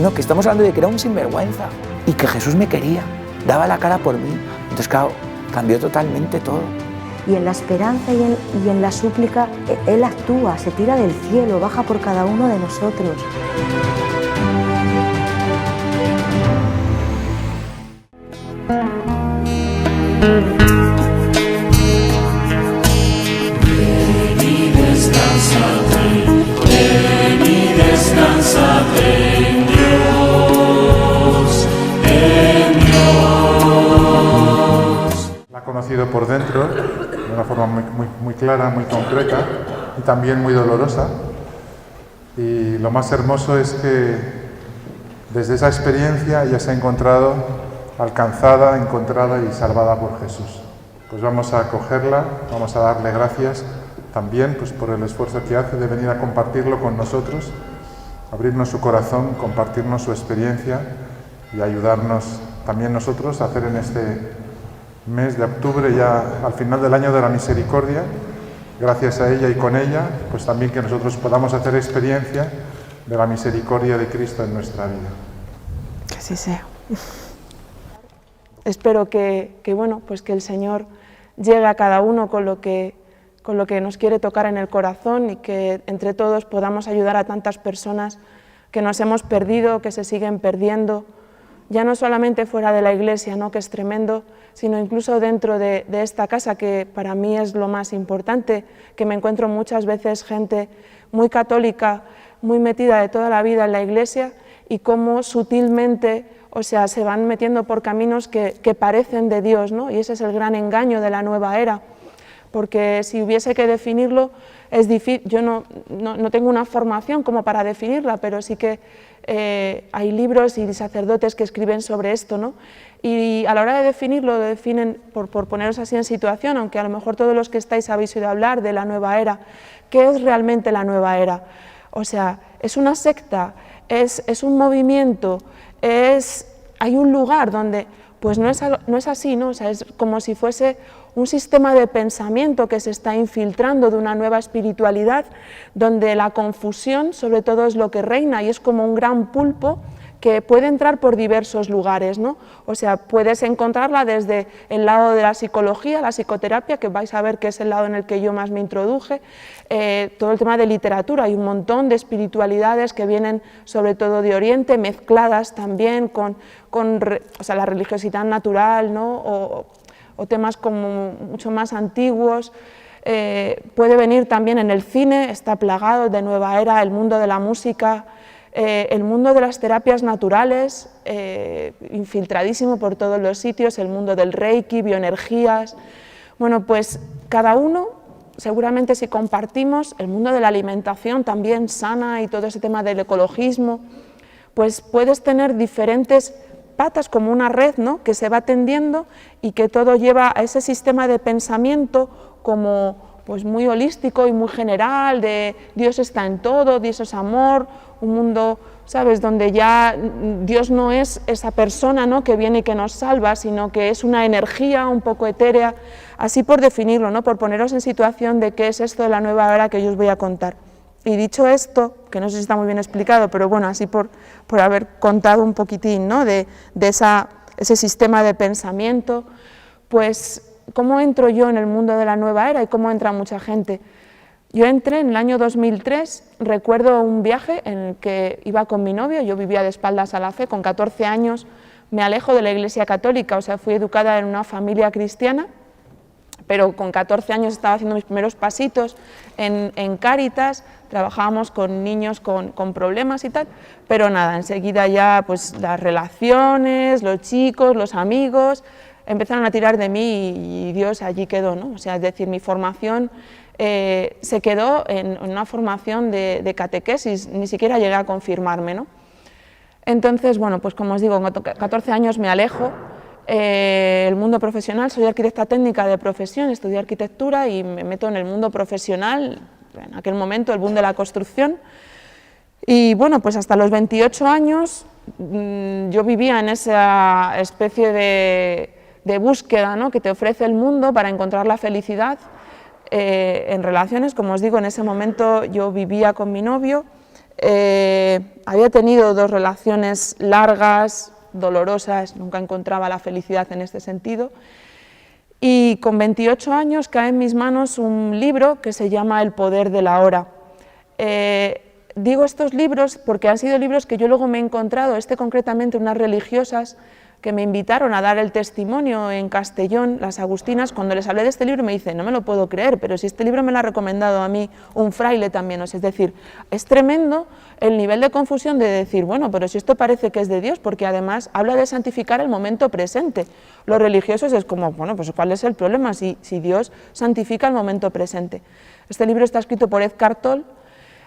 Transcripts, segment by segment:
no, que estamos hablando de que era un sinvergüenza y que Jesús me quería, daba la cara por mí. Entonces, claro, cambió totalmente todo. Y en la esperanza y en la súplica, Él actúa, se tira del cielo, baja por cada uno de nosotros. La he conocido por dentro, de una forma muy clara, muy concreta y también muy dolorosa. Y lo más hermoso es que desde esa experiencia ya se ha encontrado alcanzada, encontrada y salvada por Jesús. Pues vamos a acogerla, vamos a darle gracias también pues, por el esfuerzo que hace de venir a compartirlo con nosotros, abrirnos su corazón, compartirnos su experiencia y ayudarnos también nosotros a hacer en este mes de octubre, ya al final del año de la misericordia, gracias a ella y con ella, pues también que nosotros podamos hacer experiencia de la misericordia de Cristo en nuestra vida. Que así sea. Espero que bueno, pues que el Señor llegue a cada uno con lo que nos quiere tocar en el corazón y que entre todos podamos ayudar a tantas personas que nos hemos perdido, que se siguen perdiendo, ya no solamente fuera de la iglesia, ¿no? Que es tremendo, sino incluso dentro de esta casa, que para mí es lo más importante, que me encuentro muchas veces gente muy católica, muy metida de toda la vida en la iglesia y cómo sutilmente, o sea, se van metiendo por caminos que parecen de Dios, ¿no? Y ese es el gran engaño de la nueva era, porque si hubiese que definirlo, es difícil. Yo no tengo una formación como para definirla, pero sí que hay libros y sacerdotes que escriben sobre esto, ¿no? Y a la hora de definirlo, lo definen, por poneros así en situación, aunque a lo mejor todos los que estáis habéis oído hablar de la nueva era. ¿Qué es realmente la nueva era? O sea, es una secta, es un movimiento, hay un lugar donde, pues no es así, ¿no? O sea, es como si fuese un sistema de pensamiento que se está infiltrando de una nueva espiritualidad, donde la confusión sobre todo es lo que reina y es como un gran pulpo que puede entrar por diversos lugares, ¿no? O sea, puedes encontrarla desde el lado de la psicología, la psicoterapia, que vais a ver que es el lado en el que yo más me introduje, todo el tema de literatura, hay un montón de espiritualidades que vienen sobre todo de Oriente, mezcladas también con o sea, la religiosidad natural, ¿no? O temas como mucho más antiguos. Puede venir también en el cine, está plagado de nueva era, el mundo de la música, el mundo de las terapias naturales, infiltradísimo por todos los sitios, el mundo del Reiki, bioenergías. Bueno, pues cada uno, seguramente si compartimos el mundo de la alimentación también sana y todo ese tema del ecologismo, pues puedes tener diferentes patas como una red, ¿no? Que se va tendiendo y que todo lleva a ese sistema de pensamiento como pues muy holístico y muy general, de Dios está en todo, Dios es amor, un mundo, ¿sabes?, donde ya Dios no es esa persona, ¿no?, que viene y que nos salva, sino que es una energía un poco etérea, así por definirlo, ¿no?, por poneros en situación de qué es esto de la nueva era que yo os voy a contar. Y dicho esto, que no sé si está muy bien explicado, pero bueno, así por haber contado un poquitín, ¿no?, de ese sistema de pensamiento, pues ¿cómo entro yo en el mundo de la nueva era y cómo entra mucha gente? Yo entré en el año 2003, recuerdo un viaje en el que iba con mi novio, yo vivía de espaldas a la fe, con 14 años me alejo de la Iglesia Católica, o sea, fui educada en una familia cristiana, pero con 14 años estaba haciendo mis primeros pasitos en Cáritas, trabajábamos con niños con problemas y tal, pero nada, enseguida ya pues las relaciones, los chicos, los amigos, empezaron a tirar de mí y Dios allí quedó, ¿no? O sea, es decir, mi formación se quedó en una formación de catequesis, ni siquiera llegué a confirmarme, ¿no? Entonces, bueno, pues como os digo, con 14 años me alejo, el mundo profesional, soy arquitecta técnica de profesión, estudié arquitectura y me meto en el mundo profesional, en aquel momento el boom de la construcción, y bueno, pues hasta los 28 años yo vivía en esa especie de búsqueda, ¿no?, que te ofrece el mundo para encontrar la felicidad en relaciones. Como os digo, en ese momento yo vivía con mi novio, había tenido 2 relaciones largas, dolorosas, nunca encontraba la felicidad en este sentido. Y con 28 años cae en mis manos un libro que se llama El poder de la hora. Digo estos libros porque han sido libros que yo luego me he encontrado, concretamente unas religiosas que me invitaron a dar el testimonio en Castellón, las agustinas. Cuando les hablé de este libro me dicen, no me lo puedo creer, pero si este libro me lo ha recomendado a mí un fraile también. Es decir, es tremendo el nivel de confusión de decir, bueno, pero si esto parece que es de Dios, porque además habla de santificar el momento presente. Los religiosos es como, bueno, pues ¿cuál es el problema si Dios santifica el momento presente? Este libro está escrito por Eckhart Tolle,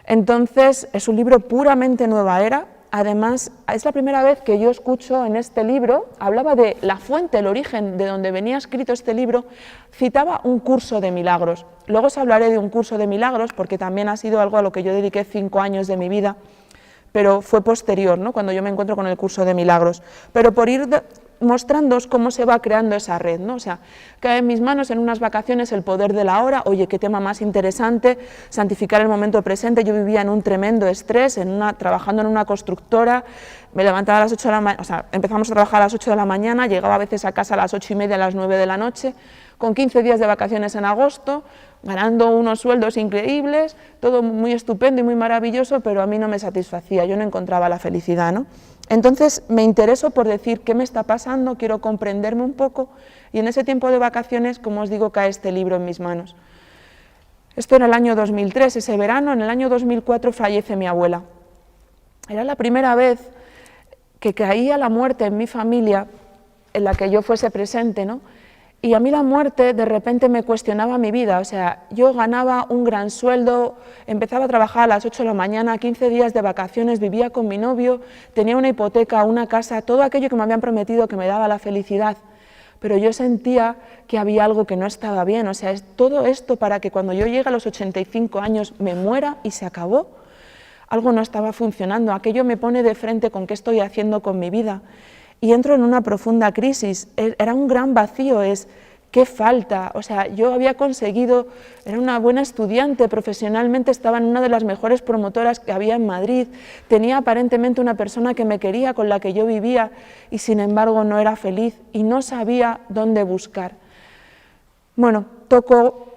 entonces es un libro puramente nueva era. Además, es la primera vez que yo escucho en este libro, hablaba de la fuente, el origen de donde venía escrito este libro, citaba un curso de milagros. Luego os hablaré de un curso de milagros, porque también ha sido algo a lo que yo dediqué 5 años de mi vida, pero fue posterior, ¿no?, cuando yo me encuentro con el curso de milagros. Pero por ir mostrándoos cómo se va creando esa red, ¿no? O sea, cae en mis manos en unas vacaciones El poder de la hora. Oye, qué tema más interesante, santificar el momento presente. Yo vivía en un tremendo estrés, trabajando en una constructora, me levantaba a las 8 de la mañana, o sea, empezamos a trabajar a las 8 de la mañana, llegaba a veces a casa a las 8:30, a las 9 de la noche, con 15 días de vacaciones en agosto, ganando unos sueldos increíbles, todo muy estupendo y muy maravilloso, pero a mí no me satisfacía, yo no encontraba la felicidad, ¿no? Entonces me intereso por decir qué me está pasando, quiero comprenderme un poco, y en ese tiempo de vacaciones, como os digo, cae este libro en mis manos. Esto era el año 2003, ese verano. En el año 2004 fallece mi abuela. Era la primera vez que caía la muerte en mi familia, en la que yo fuese presente, ¿no? Y a mí la muerte de repente me cuestionaba mi vida. O sea, yo ganaba un gran sueldo, empezaba a trabajar a las 8 de la mañana, 15 días de vacaciones, vivía con mi novio, tenía una hipoteca, una casa, todo aquello que me habían prometido que me daba la felicidad. Pero yo sentía que había algo que no estaba bien. O sea, es todo esto para que cuando yo llegue a los 85 años me muera y se acabó. Algo no estaba funcionando, aquello me pone de frente con qué estoy haciendo con mi vida. Y entro en una profunda crisis, era un gran vacío, ¿qué falta? O sea, yo había conseguido, era una buena estudiante, profesionalmente estaba en una de las mejores promotoras que había en Madrid, tenía aparentemente una persona que me quería, con la que yo vivía, y sin embargo no era feliz y no sabía dónde buscar. Bueno, toco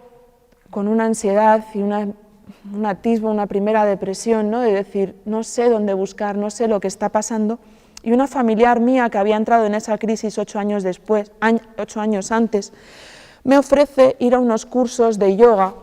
con una ansiedad y un atisbo, una primera depresión, ¿no?, de decir, no sé dónde buscar, no sé lo que está pasando. Y una familiar mía que había entrado en esa crisis 8 años después, 8 años antes, me ofrece ir a unos cursos de yoga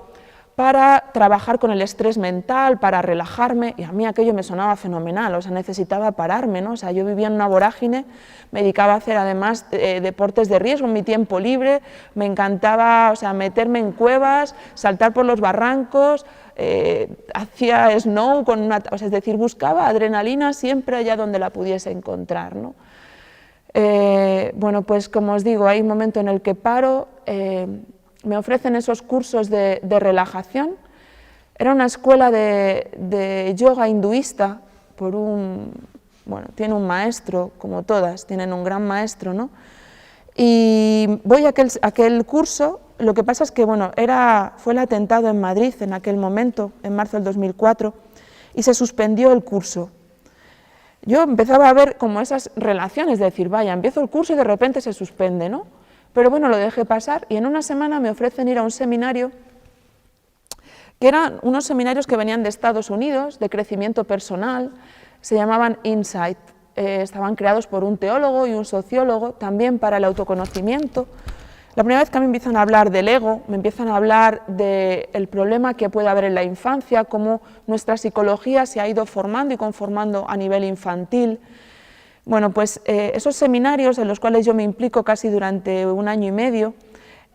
para trabajar con el estrés mental, para relajarme, y a mí aquello me sonaba fenomenal. O sea, necesitaba pararme, ¿no? O sea, yo vivía en una vorágine, me dedicaba a hacer además deportes de riesgo en mi tiempo libre, me encantaba, o sea, meterme en cuevas, saltar por los barrancos, hacía snow, o sea, es decir, buscaba adrenalina siempre allá donde la pudiese encontrar, ¿no? Bueno, pues como os digo, hay un momento en el que paro, me ofrecen esos cursos de relajación. Era una escuela de yoga hinduista, bueno, tiene un maestro, como todas, tienen un gran maestro, ¿no? Y voy a aquel curso. Lo que pasa es que, bueno, fue el atentado en Madrid en aquel momento, en marzo del 2004, y se suspendió el curso. Yo empezaba a ver como esas relaciones, de decir, vaya, empiezo el curso y de repente se suspende, ¿no? Pero bueno, lo dejé pasar, y en una semana me ofrecen ir a un seminario, que eran unos seminarios que venían de Estados Unidos, de crecimiento personal, se llamaban Insight, estaban creados por un teólogo y un sociólogo, también para el autoconocimiento. La primera vez que me empiezan a hablar del ego, me empiezan a hablar del problema que puede haber en la infancia, cómo nuestra psicología se ha ido formando y conformando a nivel infantil. Bueno, pues esos seminarios en los cuales yo me implico casi durante 1 año y medio,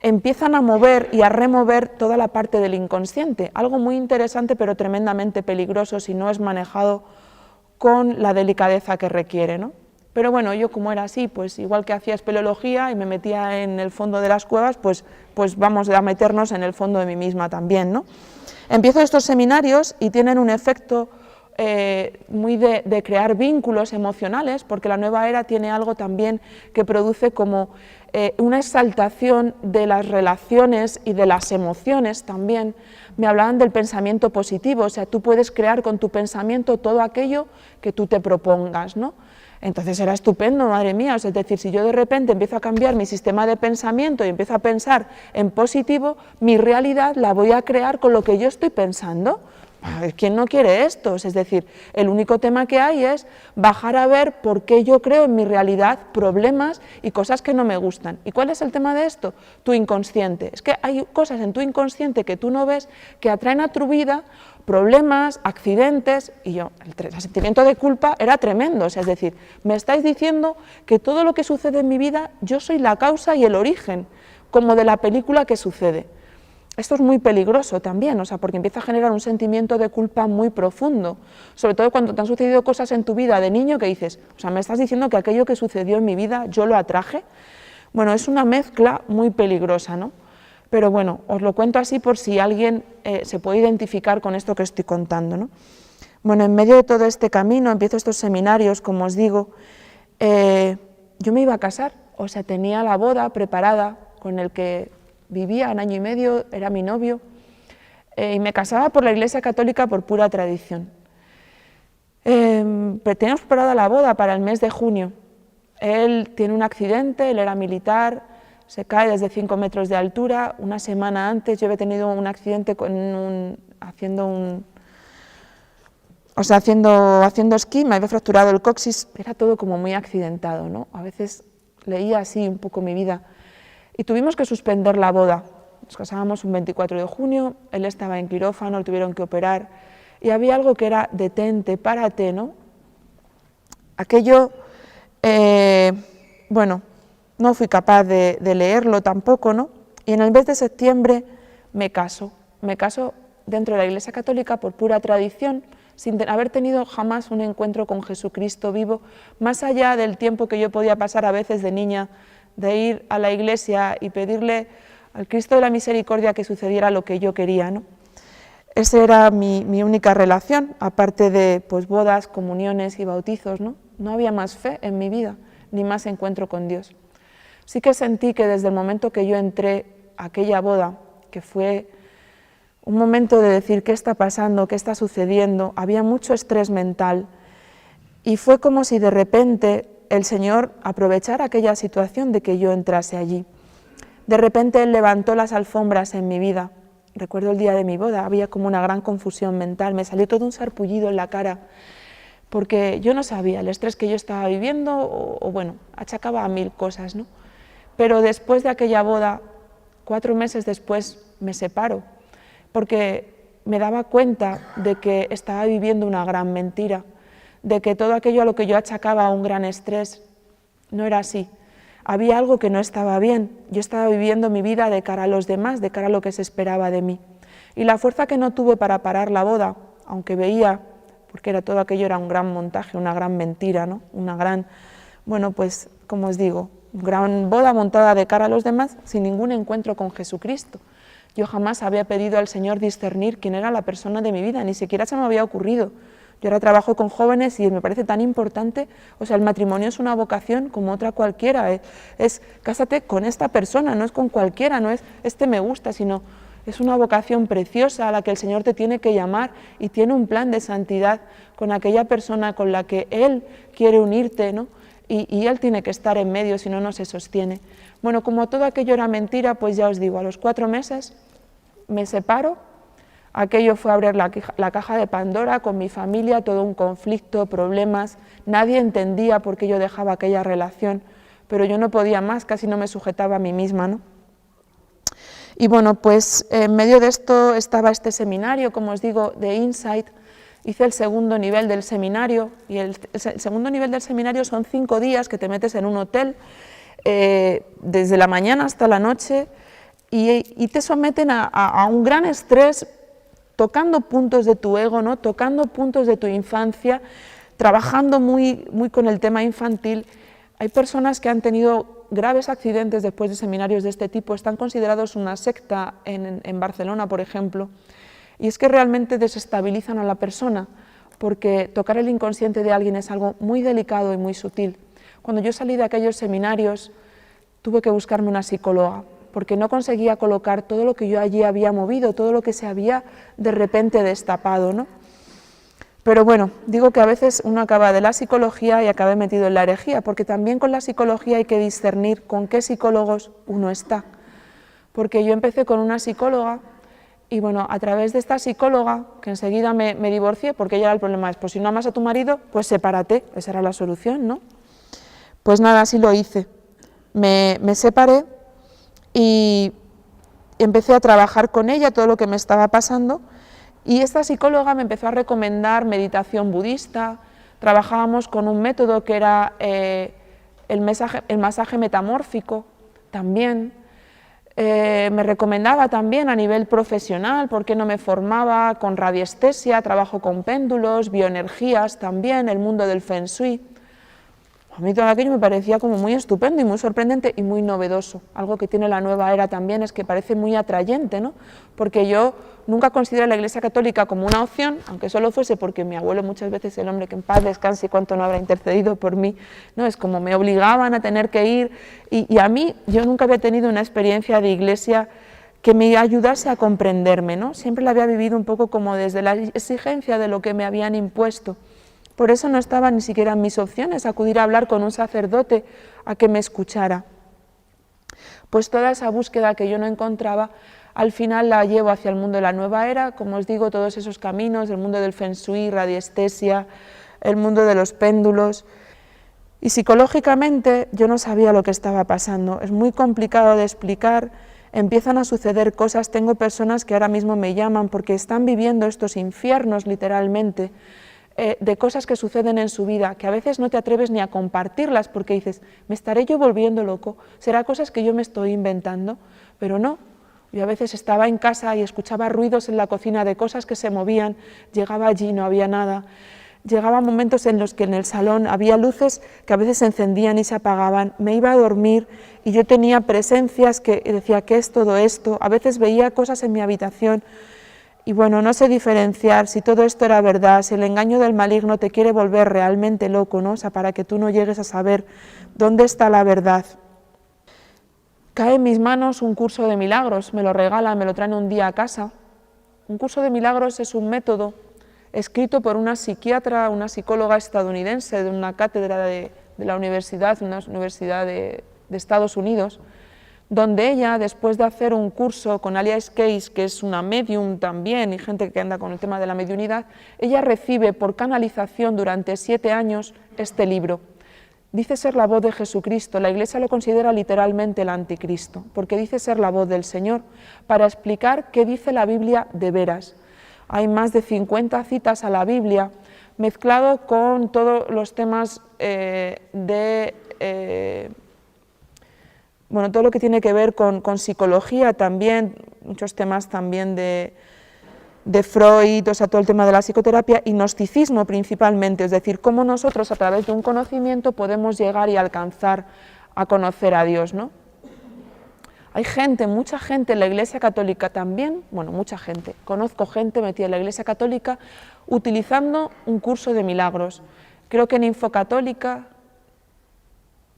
empiezan a mover y a remover toda la parte del inconsciente, algo muy interesante pero tremendamente peligroso si no es manejado con la delicadeza que requiere, ¿no? Pero bueno, yo como era así, pues igual que hacía espeleología y me metía en el fondo de las cuevas, pues vamos a meternos en el fondo de mí misma también, ¿no? Empiezo estos seminarios y tienen un efecto muy de crear vínculos emocionales, porque la nueva era tiene algo también que produce como una exaltación de las relaciones y de las emociones también. Me hablaban del pensamiento positivo, o sea, tú puedes crear con tu pensamiento todo aquello que tú te propongas, ¿no? Entonces era estupendo, madre mía, o sea, es decir, si yo de repente empiezo a cambiar mi sistema de pensamiento y empiezo a pensar en positivo, mi realidad la voy a crear con lo que yo estoy pensando. ¿Quién no quiere esto? Es decir, el único tema que hay es bajar a ver por qué yo creo en mi realidad problemas y cosas que no me gustan. ¿Y cuál es el tema de esto? Tu inconsciente. Es que hay cosas en tu inconsciente que tú no ves que atraen a tu vida problemas, accidentes, y yo, el sentimiento de culpa era tremendo, o sea, es decir, me estáis diciendo que todo lo que sucede en mi vida, yo soy la causa y el origen, como de la película que sucede. Esto es muy peligroso también, o sea, porque empieza a generar un sentimiento de culpa muy profundo, sobre todo cuando te han sucedido cosas en tu vida de niño que dices, o sea, me estás diciendo que aquello que sucedió en mi vida yo lo atraje. Bueno, es una mezcla muy peligrosa, ¿no? Pero bueno, os lo cuento así por si alguien se puede identificar con esto que estoy contando, ¿no? Bueno, en medio de todo este camino, empiezo estos seminarios, como os digo, yo me iba a casar, o sea, tenía la boda preparada con el que vivía un año y medio, era mi novio, y me casaba por la Iglesia Católica por pura tradición. Teníamos preparada la boda para el mes de junio. Él tiene un accidente, él era militar, se cae desde 5 metros de altura. Una semana antes yo había tenido un accidente haciendo esquí, me había fracturado el coxis, era todo como muy accidentado, ¿no? A veces leía así un poco mi vida. Y tuvimos que suspender la boda. Nos casábamos un 24 de junio, él estaba en quirófano, lo tuvieron que operar, y había algo que era detente, párate, ¿no? Aquello, bueno, no fui capaz de leerlo tampoco, ¿no? Y en el mes de septiembre me caso dentro de la Iglesia Católica por pura tradición, sin haber tenido jamás un encuentro con Jesucristo vivo, más allá del tiempo que yo podía pasar a veces de niña, de ir a la iglesia y pedirle al Cristo de la Misericordia que sucediera lo que yo quería, ¿no? Esa era mi única relación, aparte de pues, bodas, comuniones y bautizos, ¿no? No había más fe en mi vida, ni más encuentro con Dios. Sí que sentí que desde el momento que yo entré a aquella boda, que fue un momento de decir qué está pasando, qué está sucediendo, había mucho estrés mental, y fue como si de repente el Señor aprovechara aquella situación de que yo entrase allí. De repente Él levantó las alfombras en mi vida. Recuerdo el día de mi boda, había como una gran confusión mental, me salió todo un sarpullido en la cara, porque yo no sabía el estrés que yo estaba viviendo, o bueno, achacaba a 1000 cosas, ¿no? Pero después de aquella boda, 4 meses después, me separo, porque me daba cuenta de que estaba viviendo una gran mentira, de que todo aquello a lo que yo achacaba a un gran estrés no era así. Había algo que no estaba bien, yo estaba viviendo mi vida de cara a los demás, de cara a lo que se esperaba de mí. Y la fuerza que no tuve para parar la boda, aunque veía, porque todo aquello era un gran montaje, una gran mentira, ¿no? Una gran, bueno, pues, como os digo, gran boda montada de cara a los demás sin ningún encuentro con Jesucristo. Yo jamás había pedido al Señor discernir quién era la persona de mi vida, ni siquiera se me había ocurrido. Yo ahora trabajo con jóvenes y me parece tan importante, o sea, el matrimonio es una vocación como otra cualquiera, es cásate con esta persona, no es con cualquiera, no es este me gusta, sino es una vocación preciosa a la que el Señor te tiene que llamar y tiene un plan de santidad con aquella persona con la que Él quiere unirte, ¿no? Y Él tiene que estar en medio, si no, no se sostiene. Bueno, como todo aquello era mentira, pues ya os digo, a los 4 meses me separo. Aquello fue abrir la caja de Pandora con mi familia, todo un conflicto, problemas, nadie entendía por qué yo dejaba aquella relación, pero yo no podía más, casi no me sujetaba a mí misma, ¿no? Y bueno, pues en medio de esto estaba este seminario, como os digo, de Insight. Hice el segundo nivel del seminario, y el segundo nivel del seminario son 5 días que te metes en un hotel, desde la mañana hasta la noche, y te someten a un gran estrés, tocando puntos de tu ego, ¿no? Tocando puntos de tu infancia, trabajando muy con el tema infantil. Hay personas que han tenido graves accidentes después de seminarios de este tipo, están considerados una secta en Barcelona, por ejemplo, y es que realmente desestabilizan a la persona, porque tocar el inconsciente de alguien es algo muy delicado y muy sutil. Cuando yo salí de aquellos seminarios, tuve que buscarme una psicóloga, porque no conseguía colocar todo lo que yo allí había movido, todo lo que se había de repente destapado, ¿no? Pero bueno, digo que a veces uno acaba de la psicología y acaba metido en la herejía, porque también con la psicología hay que discernir con qué psicólogos uno está. Porque yo empecé con una psicóloga y bueno, a través de esta psicóloga, que enseguida me divorcié, porque ya era el problema, es pues si no amas a tu marido, pues sepárate, esa era la solución, ¿no? Pues nada, así lo hice. Me separé y empecé a trabajar con ella todo lo que me estaba pasando. Y esta psicóloga me empezó a recomendar meditación budista, trabajábamos con un método que era el masaje metamórfico también, me recomendaba también a nivel profesional, porque no me formaba con radiestesia, trabajo con péndulos, bioenergías también, el mundo del Feng Shui. A mí todo aquello me parecía como muy estupendo y muy sorprendente y muy novedoso. Algo que tiene la nueva era también es que parece muy atrayente, ¿no? Porque yo nunca consideré la Iglesia Católica como una opción, aunque solo fuese porque mi abuelo muchas veces, el hombre que en paz descanse y cuánto no habrá intercedido por mí, ¿no? Es como me obligaban a tener que ir y a mí yo nunca había tenido una experiencia de Iglesia que me ayudase a comprenderme, ¿no? Siempre la había vivido un poco como desde la exigencia de lo que me habían impuesto. Por eso no estaba ni siquiera en mis opciones acudir a hablar con un sacerdote a que me escuchara. Pues toda esa búsqueda que yo no encontraba, al final la llevo hacia el mundo de la nueva era, como os digo, todos esos caminos, el mundo del Feng Shui, radiestesia, el mundo de los péndulos. Y psicológicamente yo no sabía lo que estaba pasando, es muy complicado de explicar, empiezan a suceder cosas, tengo personas que ahora mismo me llaman porque están viviendo estos infiernos literalmente, de cosas que suceden en su vida, que a veces no te atreves ni a compartirlas porque dices, ¿me estaré yo volviendo loco? ¿Será cosas que yo me estoy inventando? Pero no, yo a veces estaba en casa y escuchaba ruidos en la cocina de cosas que se movían, llegaba allí, no había nada. Llegaban momentos en los que en el salón había luces que a veces se encendían y se apagaban, me iba a dormir y yo tenía presencias que decía, ¿qué es todo esto? A veces veía cosas en mi habitación. Y bueno, no sé diferenciar si todo esto era verdad, si el engaño del maligno te quiere volver realmente loco, ¿no? O sea, para que tú no llegues a saber dónde está la verdad. Cae en mis manos un curso de milagros, me lo regalan, me lo traen un día a casa. Un curso de milagros es un método escrito por una psiquiatra, una psicóloga estadounidense de una cátedra de la universidad, una universidad de Estados Unidos, donde ella, después de hacer un curso con Alice Keys, que es una medium también, y gente que anda con el tema de la mediunidad, ella recibe por canalización durante 7 años este libro. Dice ser la voz de Jesucristo, la Iglesia lo considera literalmente el anticristo, porque dice ser la voz del Señor, para explicar qué dice la Biblia de veras. Hay más de 50 citas a la Biblia, mezclado con todos los temas todo lo que tiene que ver con psicología también, muchos temas también de Freud, o sea, todo el tema de la psicoterapia y gnosticismo principalmente, es decir, cómo nosotros a través de un conocimiento podemos llegar y alcanzar a conocer a Dios, ¿no? Hay gente, mucha gente en la Iglesia Católica también, bueno, mucha gente, conozco gente metida en la Iglesia Católica utilizando un curso de milagros. Creo que en Infocatólica,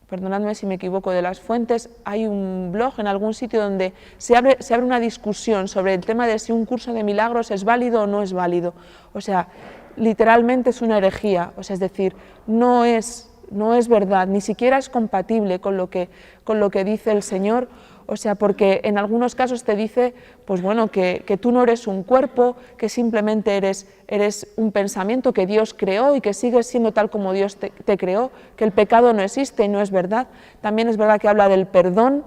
perdonadme si me equivoco de las fuentes, hay un blog en algún sitio donde se abre una discusión sobre el tema de si un curso de milagros es válido o no es válido. O sea, literalmente es una herejía, o sea, es decir, no es verdad, ni siquiera es compatible con lo que dice el Señor. O sea, porque en algunos casos te dice, pues bueno, que tú no eres un cuerpo, que simplemente eres un pensamiento que Dios creó y que sigues siendo tal como Dios te creó, que el pecado no existe y no es verdad. También es verdad que habla del perdón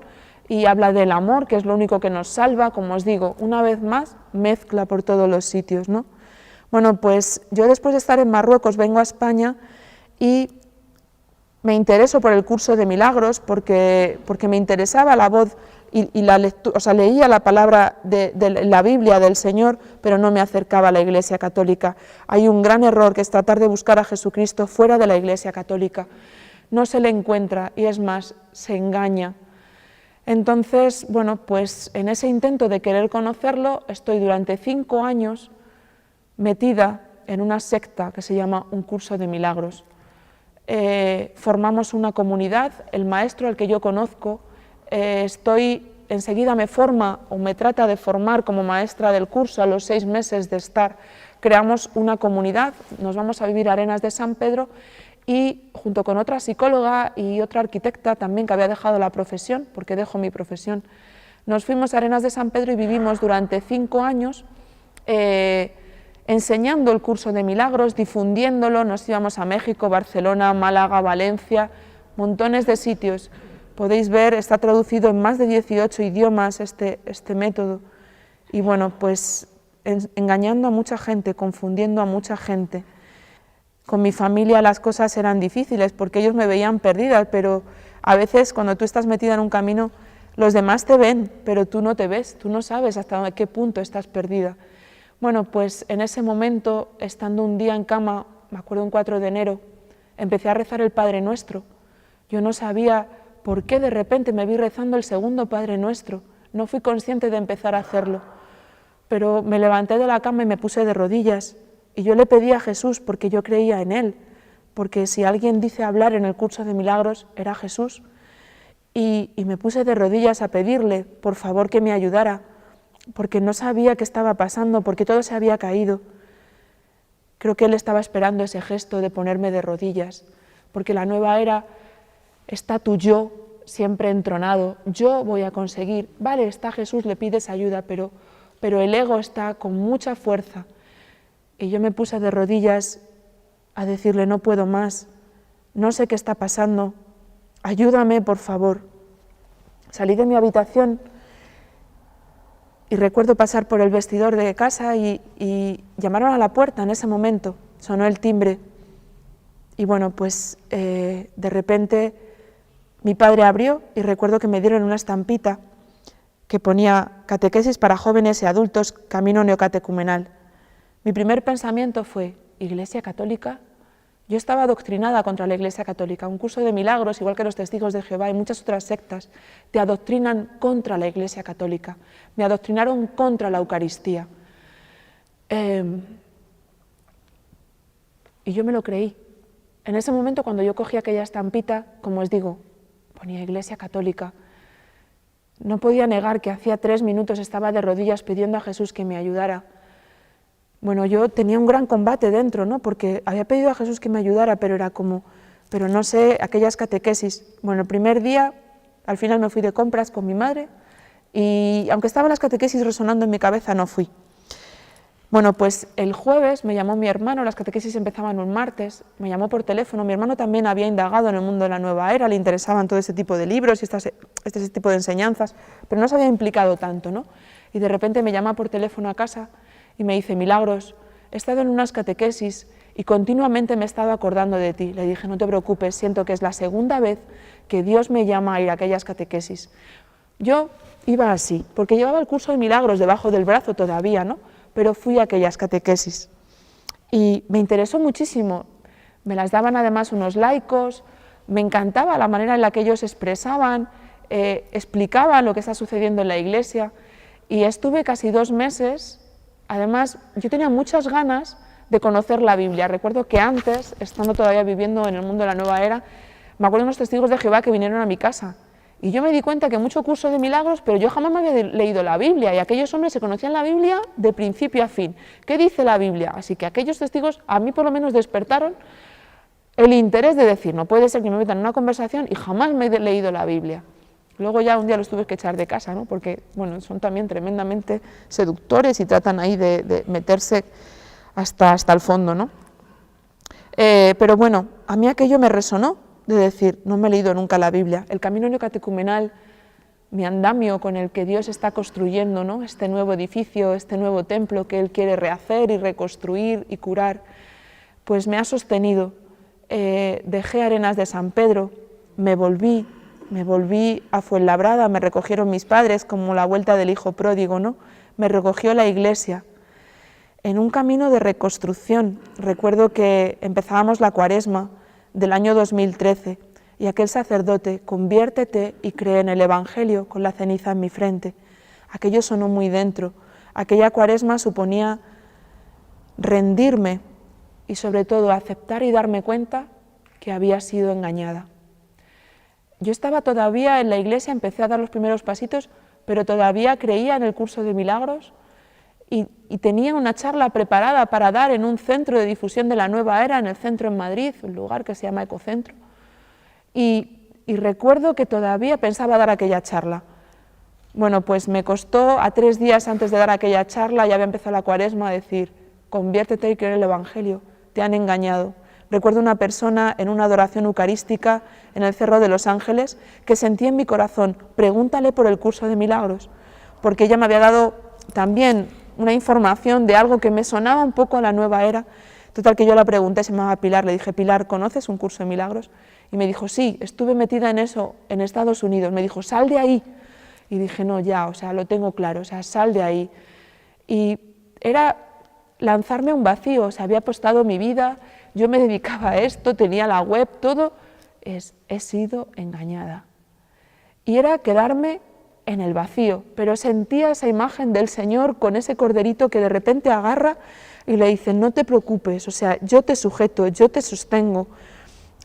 y habla del amor, que es lo único que nos salva, como os digo, una vez más, mezcla por todos los sitios, ¿no? Bueno, pues yo después de estar en Marruecos vengo a España y me intereso por el curso de milagros porque me interesaba la voz y la lectura, o sea, leía la palabra de la Biblia del Señor, pero no me acercaba a la Iglesia Católica. Hay un gran error que es tratar de buscar a Jesucristo fuera de la Iglesia Católica. No se le encuentra y es más, se engaña. Entonces, bueno, pues en ese intento de querer conocerlo, estoy durante 5 años metida en una secta que se llama Un Curso de Milagros. Formamos una comunidad, el maestro al que yo conozco, enseguida me forma o me trata de formar como maestra del curso a los 6 meses de estar. Creamos una comunidad, nos vamos a vivir a Arenas de San Pedro y junto con otra psicóloga y otra arquitecta también que había dejado la profesión, porque dejo mi profesión, nos fuimos a Arenas de San Pedro y vivimos durante 5 años enseñando el curso de milagros, difundiéndolo. Nos íbamos a México, Barcelona, Málaga, Valencia, montones de sitios. Podéis ver, está traducido en más de 18 idiomas este método. Y bueno, pues engañando a mucha gente, confundiendo a mucha gente. Con mi familia las cosas eran difíciles porque ellos me veían perdida, pero a veces cuando tú estás metida en un camino, los demás te ven, pero tú no te ves, tú no sabes hasta qué punto estás perdida. Bueno, pues en ese momento, estando un día en cama, me acuerdo un 4 de enero, empecé a rezar el Padre Nuestro. Yo no sabía por qué de repente me vi rezando el segundo Padre Nuestro, no fui consciente de empezar a hacerlo, pero me levanté de la cama y me puse de rodillas y yo le pedí a Jesús porque yo creía en Él, porque si alguien dice hablar en el curso de milagros era Jesús, y me puse de rodillas a pedirle por favor que me ayudara, porque no sabía qué estaba pasando, porque todo se había caído. Creo que Él estaba esperando ese gesto de ponerme de rodillas, porque la nueva era está tu yo siempre entronado, yo voy a conseguir, vale, está Jesús, le pides ayuda, pero el ego está con mucha fuerza. Y yo me puse de rodillas a decirle, no puedo más, no sé qué está pasando, ayúdame por favor. Salí de mi habitación y recuerdo pasar por el vestidor de casa y llamaron a la puerta en ese momento, sonó el timbre y bueno, pues de repente mi padre abrió y recuerdo que me dieron una estampita que ponía catequesis para jóvenes y adultos, camino neocatecumenal. Mi primer pensamiento fue, ¿Iglesia Católica? Yo estaba adoctrinada contra la Iglesia Católica. Un curso de milagros, igual que los testigos de Jehová y muchas otras sectas, te adoctrinan contra la Iglesia Católica. Me adoctrinaron contra la Eucaristía. Y yo me lo creí. En ese momento, cuando yo cogí aquella estampita, como os digo, ponía Iglesia Católica, no podía negar que hacía 3 minutos estaba de rodillas pidiendo a Jesús que me ayudara. Bueno, yo tenía un gran combate dentro, ¿no? Porque había pedido a Jesús que me ayudara, pero era como, pero no sé, aquellas catequesis. Bueno, el primer día, al final me fui de compras con mi madre y aunque estaban las catequesis resonando en mi cabeza, no fui. Bueno, pues el jueves me llamó mi hermano, las catequesis empezaban un martes, me llamó por teléfono, mi hermano también había indagado en el mundo de la nueva era, le interesaban todo ese tipo de libros y este tipo de enseñanzas, pero no se había implicado tanto, ¿no? Y de repente me llama por teléfono a casa y me dice, Milagros, he estado en unas catequesis y continuamente me he estado acordando de ti. Le dije, no te preocupes, siento que es la segunda vez que Dios me llama a ir a aquellas catequesis. Yo iba así, porque llevaba el curso de milagros debajo del brazo todavía, ¿no? Pero fui a aquellas catequesis y me interesó muchísimo. Me las daban además unos laicos, me encantaba la manera en la que ellos expresaban, explicaban lo que está sucediendo en la Iglesia y estuve casi 2 meses. Además, yo tenía muchas ganas de conocer la Biblia. Recuerdo que antes, estando todavía viviendo en el mundo de la nueva era, me acuerdo de unos testigos de Jehová que vinieron a mi casa y yo me di cuenta que mucho curso de milagros, pero yo jamás me había leído la Biblia y aquellos hombres se conocían la Biblia de principio a fin. ¿Qué dice la Biblia? Así que aquellos testigos a mí por lo menos despertaron el interés de decir, no puede ser que me metan en una conversación y jamás me he leído la Biblia. Luego ya un día los tuve que echar de casa, ¿no? Porque bueno, son también tremendamente seductores y tratan ahí de meterse hasta el fondo, ¿no? Pero bueno, a mí aquello me resonó de decir, no me he leído nunca la Biblia. El camino neocatecumenal, mi andamio con el que Dios está construyendo, ¿no? Este nuevo edificio, este nuevo templo que Él quiere rehacer y reconstruir y curar, pues me ha sostenido. Dejé Arenas de San Pedro, me volví a Fuenlabrada, me recogieron mis padres como la vuelta del hijo pródigo, ¿no? Me recogió la Iglesia en un camino de reconstrucción. Recuerdo que empezábamos la Cuaresma del año 2013 y aquel sacerdote, conviértete y cree en el Evangelio con la ceniza en mi frente. Aquello sonó muy dentro. Aquella Cuaresma suponía rendirme y sobre todo aceptar y darme cuenta que había sido engañada. Yo estaba todavía en la iglesia, empecé a dar los primeros pasitos, pero todavía creía en el curso de milagros y tenía una charla preparada para dar en un centro de difusión de la nueva era, en el centro en Madrid, un lugar que se llama Ecocentro. Y recuerdo que todavía pensaba dar aquella charla. Bueno, pues me costó, a 3 días antes de dar aquella charla, ya había empezado la cuaresma, a decir, conviértete y cree en el Evangelio, te han engañado. Recuerdo una persona en una adoración eucarística en el Cerro de los Ángeles que sentí en mi corazón, pregúntale por el curso de milagros, porque ella me había dado también una información de algo que me sonaba un poco a la nueva era. Total que yo la pregunté, se llamaba Pilar, le dije, Pilar, ¿conoces un curso de milagros? Y me dijo, sí, estuve metida en eso en Estados Unidos. Me dijo, sal de ahí. Y dije, no, ya, o sea, lo tengo claro, o sea, sal de ahí. Y era lanzarme a un vacío, o sea, había apostado mi vida, yo me dedicaba a esto, tenía la web, todo, he sido engañada. Y era quedarme en el vacío, pero sentía esa imagen del Señor con ese corderito que de repente agarra y le dice, no te preocupes, o sea, yo te sujeto, yo te sostengo.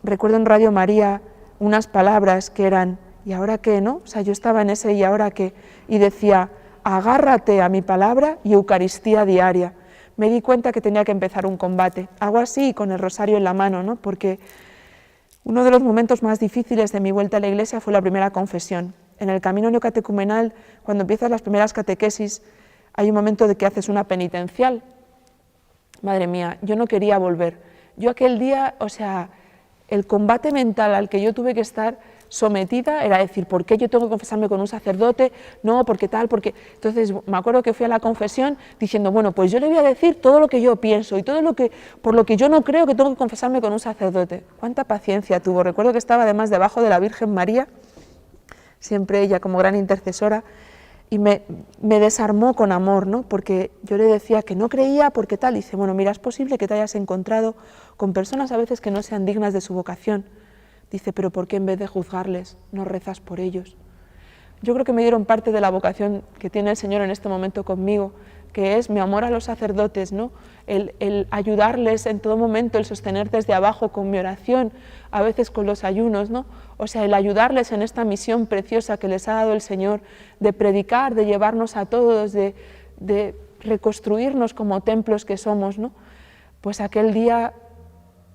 Recuerdo en Radio María unas palabras que eran, ¿y ahora qué, no? O sea, yo estaba en ese ¿y ahora qué? Y decía, agárrate a mi palabra y Eucaristía diaria. Me di cuenta que tenía que empezar un combate, hago así con el rosario en la mano, ¿no? Porque uno de los momentos más difíciles de mi vuelta a la iglesia fue la primera confesión. En el camino neocatecumenal, cuando empiezas las primeras catequesis, hay un momento de que haces una penitencial. Madre mía, yo no quería volver. Yo aquel día, o sea, el combate mental al que yo tuve que estar sometida era decir, ¿por qué yo tengo que confesarme con un sacerdote? No, porque tal, porque... Entonces me acuerdo que fui a la confesión diciendo, bueno, pues yo le voy a decir todo lo que yo pienso y todo lo que, por lo que yo no creo que tengo que confesarme con un sacerdote. ¿Cuánta paciencia tuvo? Recuerdo que estaba además debajo de la Virgen María, siempre ella como gran intercesora, y me desarmó con amor, ¿no? Porque yo le decía que no creía, porque tal, y dice, bueno, mira, es posible que te hayas encontrado con personas a veces que no sean dignas de su vocación. Dice, pero ¿por qué en vez de juzgarles no rezas por ellos? Yo creo que me dieron parte de la vocación que tiene el Señor en este momento conmigo, que es mi amor a los sacerdotes, ¿no? El ayudarles en todo momento, el sostener desde abajo con mi oración, a veces con los ayunos, ¿no? O sea, el ayudarles en esta misión preciosa que les ha dado el Señor de predicar, de llevarnos a todos, de reconstruirnos como templos que somos, ¿no? Pues aquel día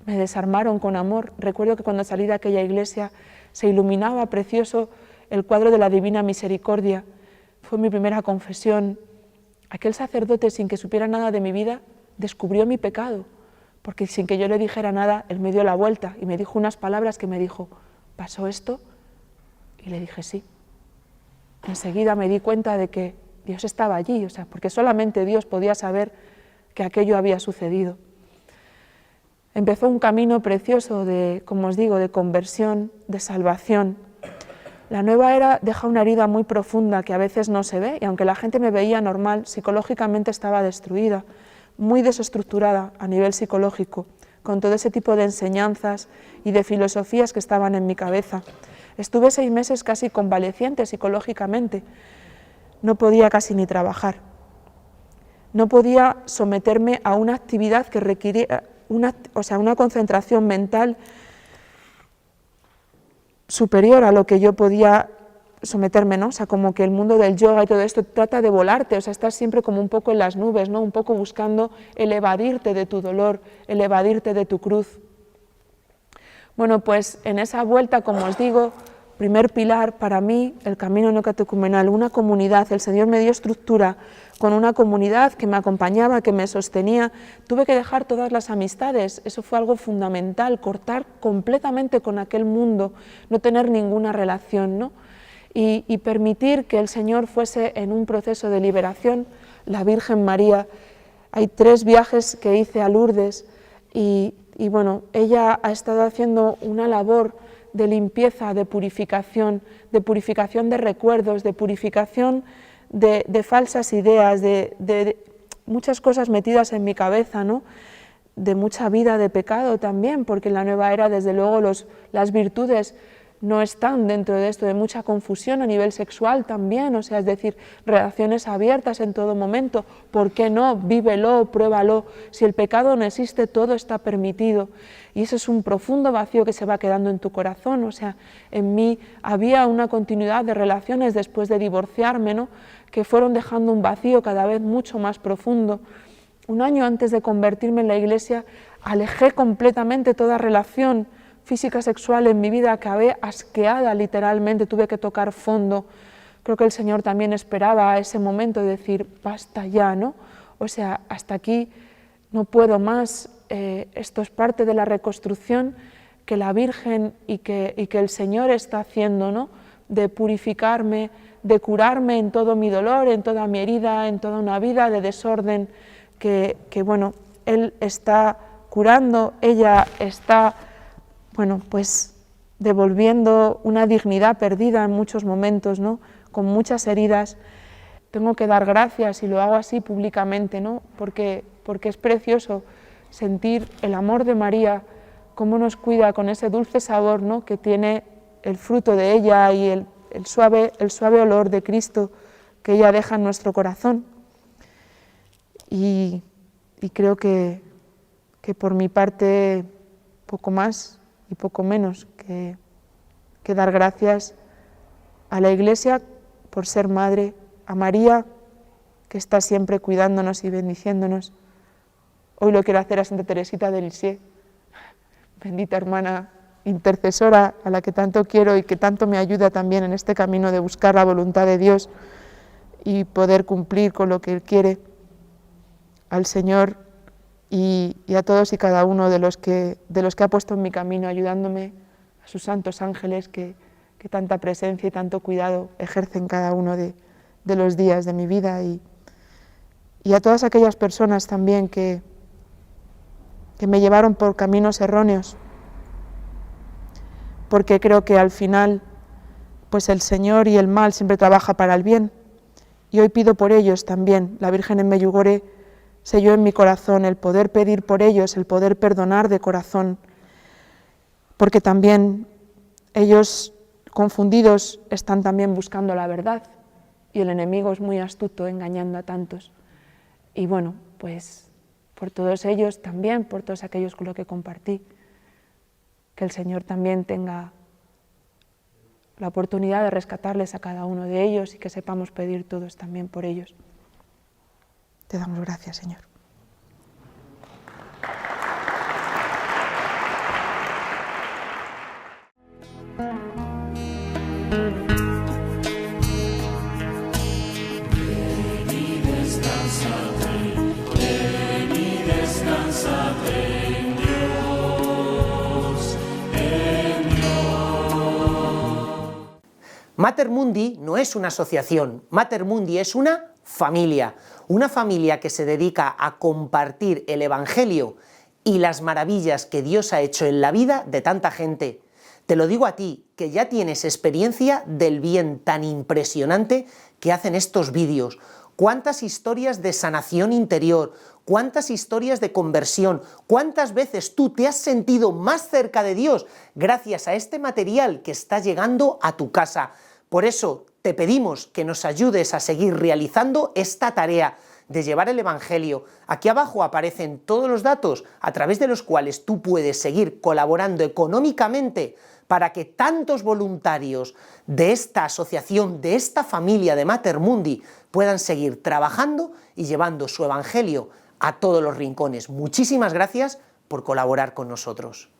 me desarmaron con amor. Recuerdo que cuando salí de aquella iglesia se iluminaba precioso el cuadro de la Divina Misericordia. Fue mi primera confesión. Aquel sacerdote, sin que supiera nada de mi vida, descubrió mi pecado, porque sin que yo le dijera nada, él me dio la vuelta y me dijo unas palabras que me dijo, ¿pasó esto? Y le dije sí. Enseguida me di cuenta de que Dios estaba allí, o sea, porque solamente Dios podía saber que aquello había sucedido. Empezó un camino precioso de, como os digo, de conversión, de salvación. La nueva era deja una herida muy profunda que a veces no se ve, y aunque la gente me veía normal, psicológicamente estaba destruida, muy desestructurada a nivel psicológico, con todo ese tipo de enseñanzas y de filosofías que estaban en mi cabeza. Estuve 6 meses casi convaleciente psicológicamente, no podía casi ni trabajar, no podía someterme a una actividad que requería una concentración mental superior a lo que yo podía someterme, ¿no? O sea, como que el mundo del yoga y todo esto trata de volarte, o sea, estás siempre como un poco en las nubes, ¿no? Un poco buscando el evadirte de tu dolor, el evadirte de tu cruz. Bueno, pues en esa vuelta, como os digo, primer pilar para mí, el camino neocatecumenal, una comunidad. El Señor me dio estructura con una comunidad que me acompañaba, que me sostenía. Tuve que dejar todas las amistades, eso fue algo fundamental, cortar completamente con aquel mundo, no tener ninguna relación, ¿no? Y permitir que el Señor fuese en un proceso de liberación. La Virgen María, hay 3 viajes que hice a Lourdes y bueno, ella ha estado haciendo una labor de limpieza, de purificación de recuerdos, de purificación de falsas ideas, de muchas cosas metidas en mi cabeza, ¿no? De mucha vida de pecado también, porque en la nueva era, desde luego, las virtudes no están dentro de esto, de mucha confusión a nivel sexual también, o sea, es decir, relaciones abiertas en todo momento. ¿Por qué no? Vívelo, pruébalo. Si el pecado no existe, todo está permitido. Y eso es un profundo vacío que se va quedando en tu corazón. O sea, en mí había una continuidad de relaciones después de divorciarme, ¿no?, que fueron dejando un vacío cada vez mucho más profundo. Un año antes de convertirme en la Iglesia, alejé completamente toda relación física sexual en mi vida, acabé asqueada literalmente, tuve que tocar fondo. Creo que el Señor también esperaba ese momento de decir, basta ya, ¿no? O sea, hasta aquí no puedo más, esto es parte de la reconstrucción que la Virgen y que el Señor está haciendo, ¿no?, de purificarme, de curarme en todo mi dolor, en toda mi herida, en toda una vida de desorden, que bueno, Él está curando, ella está, bueno, pues devolviendo una dignidad perdida en muchos momentos, ¿no?, con muchas heridas. Tengo que dar gracias y lo hago así públicamente, ¿no?, porque es precioso sentir el amor de María, cómo nos cuida con ese dulce sabor, ¿no?, que tiene el fruto de ella y el suave olor de Cristo que ella deja en nuestro corazón. Y creo que por mi parte poco más y poco menos que dar gracias a la Iglesia por ser madre, a María, que está siempre cuidándonos y bendiciéndonos. Hoy lo quiero hacer a Santa Teresita de Lisieux, bendita hermana intercesora a la que tanto quiero y que tanto me ayuda también en este camino de buscar la voluntad de Dios y poder cumplir con lo que Él quiere. Al Señor y a todos y cada uno de los que ha puesto en mi camino, ayudándome, a sus santos ángeles que tanta presencia y tanto cuidado ejercen cada uno de los días de mi vida, y a todas aquellas personas también que me llevaron por caminos erróneos, porque creo que al final pues el Señor y el mal siempre trabaja para el bien, y hoy pido por ellos también. La Virgen en Medjugorje selló en mi corazón el poder pedir por ellos, el poder perdonar de corazón, porque también ellos confundidos están también buscando la verdad, y el enemigo es muy astuto engañando a tantos. Y bueno, pues por todos ellos también, por todos aquellos con los que compartí, que el Señor también tenga la oportunidad de rescatarles a cada uno de ellos y que sepamos pedir todos también por ellos. Te damos gracias, Señor. Mater Mundi no es una asociación, Mater Mundi es una familia que se dedica a compartir el Evangelio y las maravillas que Dios ha hecho en la vida de tanta gente. Te lo digo a ti, que ya tienes experiencia del bien tan impresionante que hacen estos vídeos. Cuántas historias de sanación interior, cuántas historias de conversión, cuántas veces tú te has sentido más cerca de Dios gracias a este material que está llegando a tu casa. Por eso te pedimos que nos ayudes a seguir realizando esta tarea de llevar el Evangelio. Aquí abajo aparecen todos los datos a través de los cuales tú puedes seguir colaborando económicamente para que tantos voluntarios de esta asociación, de esta familia de Mater Mundi, puedan seguir trabajando y llevando su Evangelio a todos los rincones. Muchísimas gracias por colaborar con nosotros.